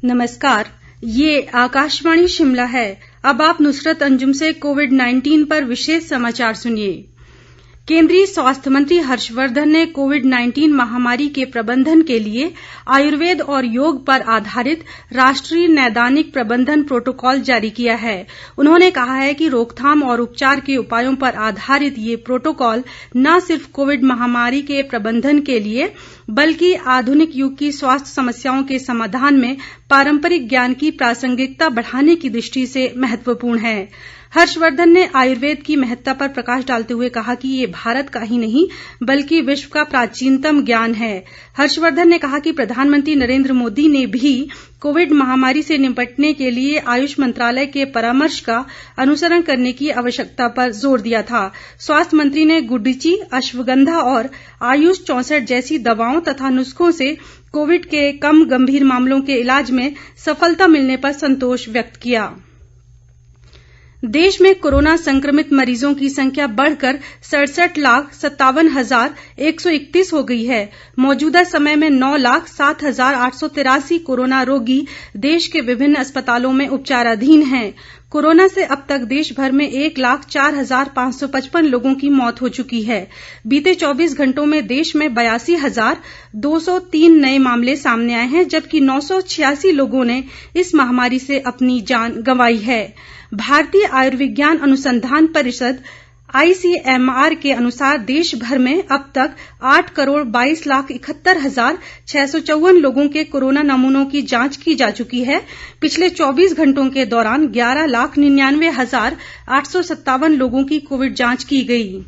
नमस्कार, ये आकाशवाणी शिमला है। अब आप नुसरत अंजुम से कोविड-19 पर विशेष समाचार सुनिए। केंद्रीय स्वास्थ्य मंत्री हर्षवर्धन ने कोविड-19 महामारी के प्रबंधन के लिए आयुर्वेद और योग पर आधारित राष्ट्रीय नैदानिक प्रबंधन प्रोटोकॉल जारी किया है। उन्होंने कहा है कि रोकथाम और उपचार के उपायों पर आधारित ये प्रोटोकॉल न सिर्फ कोविड महामारी के प्रबंधन के लिए बल्कि आधुनिक युग की स्वास्थ्य समस्याओं के समाधान में पारंपरिक ज्ञान की प्रासंगिकता बढ़ाने की दृष्टि से महत्वपूर्ण है। हर्षवर्धन ने आयुर्वेद की महत्ता पर प्रकाश डालते हुए कहा कि ये भारत का ही नहीं बल्कि विश्व का प्राचीनतम ज्ञान है। हर्षवर्धन ने कहा कि प्रधानमंत्री नरेंद्र मोदी ने भी कोविड महामारी से निपटने के लिए आयुष मंत्रालय के परामर्श का अनुसरण करने की आवश्यकता पर जोर दिया था। स्वास्थ्य मंत्री ने गुडुचि, अश्वगंधा और आयुष 64 जैसी दवाओं तथा नुस्खों से कोविड के कम गंभीर मामलों के इलाज में सफलता मिलने पर संतोष व्यक्त किया। देश में कोरोना संक्रमित मरीजों की संख्या बढ़कर 67,57,131 हो गई है। मौजूदा समय में 9,07,883 कोरोना रोगी देश के विभिन्न अस्पतालों में उपचाराधीन हैं। कोरोना से अब तक देश भर में 1,04,555 लोगों की मौत हो चुकी है। बीते 24 घंटों में देश में 82,203 नए मामले सामने आए हैं, जबकि 986 लोगों ने इस महामारी से अपनी जान गंवाई है। भारतीय आयुर्विज्ञान अनुसंधान परिषद ICMR के अनुसार देश भर में अब तक 8,22,71,654 लोगों के कोरोना नमूनों की जांच की जा चुकी है। पिछले 24 घंटों के दौरान 11,99,857 लोगों की कोविड जांच की गई।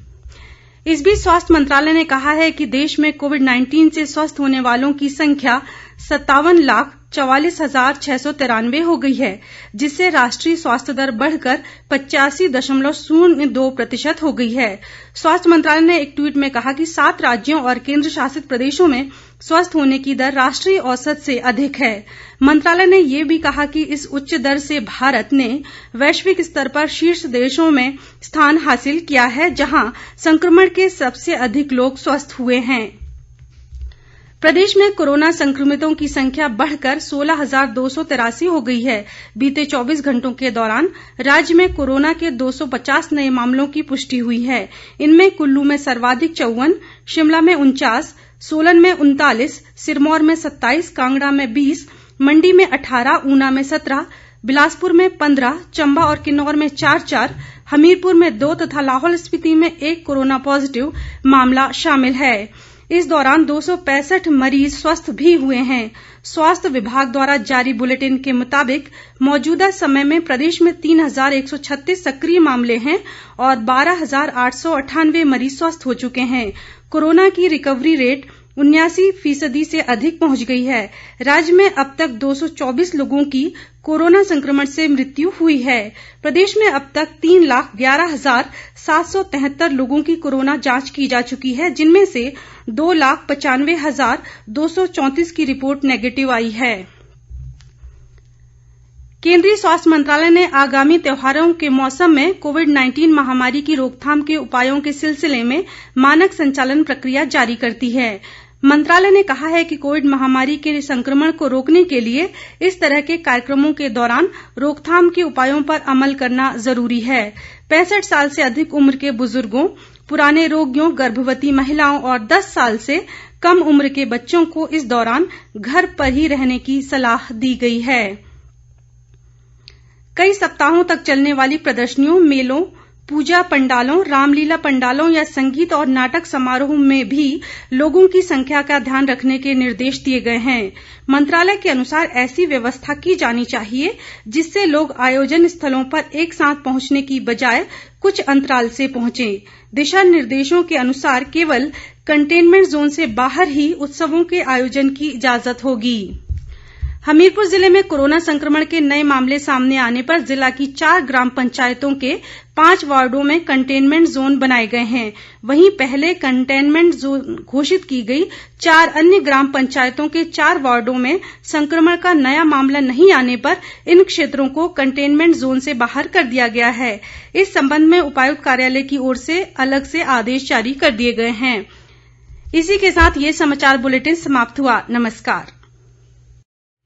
इस बीच स्वास्थ्य मंत्रालय ने कहा है कि देश में कोविड-19 से स्वस्थ होने वालों की संख्या 57,44,693 हो गई है, जिससे राष्ट्रीय स्वास्थ्य दर बढ़कर 85.02% हो गई है। स्वास्थ्य मंत्रालय ने एक ट्वीट में कहा कि 7 राज्यों और केंद्र शासित प्रदेशों में स्वस्थ होने की दर राष्ट्रीय औसत से अधिक है। मंत्रालय ने ये भी कहा कि इस उच्च दर से भारत ने वैश्विक स्तर पर शीर्ष देशों में स्थान हासिल किया है, जहां संक्रमण के सबसे अधिक लोग स्वस्थ हुए हैं। प्रदेश में कोरोना संक्रमितों की संख्या बढ़कर 16,283 हो गई है। बीते 24 घंटों के दौरान राज्य में कोरोना के 250 नए मामलों की पुष्टि हुई है। इनमें कुल्लू में सर्वाधिक 54, शिमला में 49, सोलन में 39, सिरमौर में 27, कांगड़ा में 20, मंडी में 18, ऊना में 17, बिलासपुर में 15, चंबा और किन्नौर में 4-4, हमीरपुर में 2 तथा लाहौल स्पीति में 1 कोरोना पॉजिटिव मामला शामिल है। इस दौरान 265 मरीज स्वस्थ भी हुए हैं। स्वास्थ्य विभाग द्वारा जारी बुलेटिन के मुताबिक मौजूदा समय में प्रदेश में 3,136 सक्रिय मामले हैं और 12,898 मरीज स्वस्थ हो चुके हैं। कोरोना की रिकवरी रेट 79% से अधिक पहुंच गई है। राज्य में अब तक 224 लोगों की कोरोना संक्रमण से मृत्यु हुई है। प्रदेश में अब तक 3,11,773 लोगों की कोरोना जांच की जा चुकी है, जिनमें से 2,95,234 की रिपोर्ट नेगेटिव आई है। केंद्रीय स्वास्थ्य मंत्रालय ने आगामी त्योहारों के मौसम में कोविड-19 महामारी की रोकथाम के उपायों के सिलसिले में मानक संचालन प्रक्रिया जारी करती है। मंत्रालय ने कहा है कि कोविड महामारी के संक्रमण को रोकने के लिए इस तरह के कार्यक्रमों के दौरान रोकथाम के उपायों पर अमल करना जरूरी है। 65 साल से अधिक उम्र के बुजुर्गों, पुराने रोगियों, गर्भवती महिलाओं और 10 साल से कम उम्र के बच्चों को इस दौरान घर पर ही रहने की सलाह दी गई है। कई सप्ताहों तक चलने वाली प्रदर्शनियों, मेलों, पूजा पंडालों, रामलीला पंडालों या संगीत और नाटक समारोह में भी लोगों की संख्या का ध्यान रखने के निर्देश दिए गए हैं। मंत्रालय के अनुसार ऐसी व्यवस्था की जानी चाहिए जिससे लोग आयोजन स्थलों पर एक साथ पहुंचने की बजाय कुछ अंतराल से पहुंचें। दिशा निर्देशों के अनुसार केवल कंटेनमेंट जोन से बाहर ही उत्सवों के आयोजन की इजाजत होगी। हमीरपुर जिले में कोरोना संक्रमण के नए मामले सामने आने पर जिला की 4 ग्राम पंचायतों के 5 वार्डों में कंटेनमेंट जोन बनाए गए हैं। वहीं पहले कंटेनमेंट जोन घोषित की गई 4 अन्य ग्राम पंचायतों के 4 वार्डों में संक्रमण का नया मामला नहीं आने पर इन क्षेत्रों को कंटेनमेंट जोन से बाहर कर दिया गया है। इस संबंध में उपायुक्त कार्यालय की ओर से अलग से आदेश जारी कर दिए गए हैं। इसी के साथ ये समाचार बुलेटिन समाप्त हुआ। नमस्कार।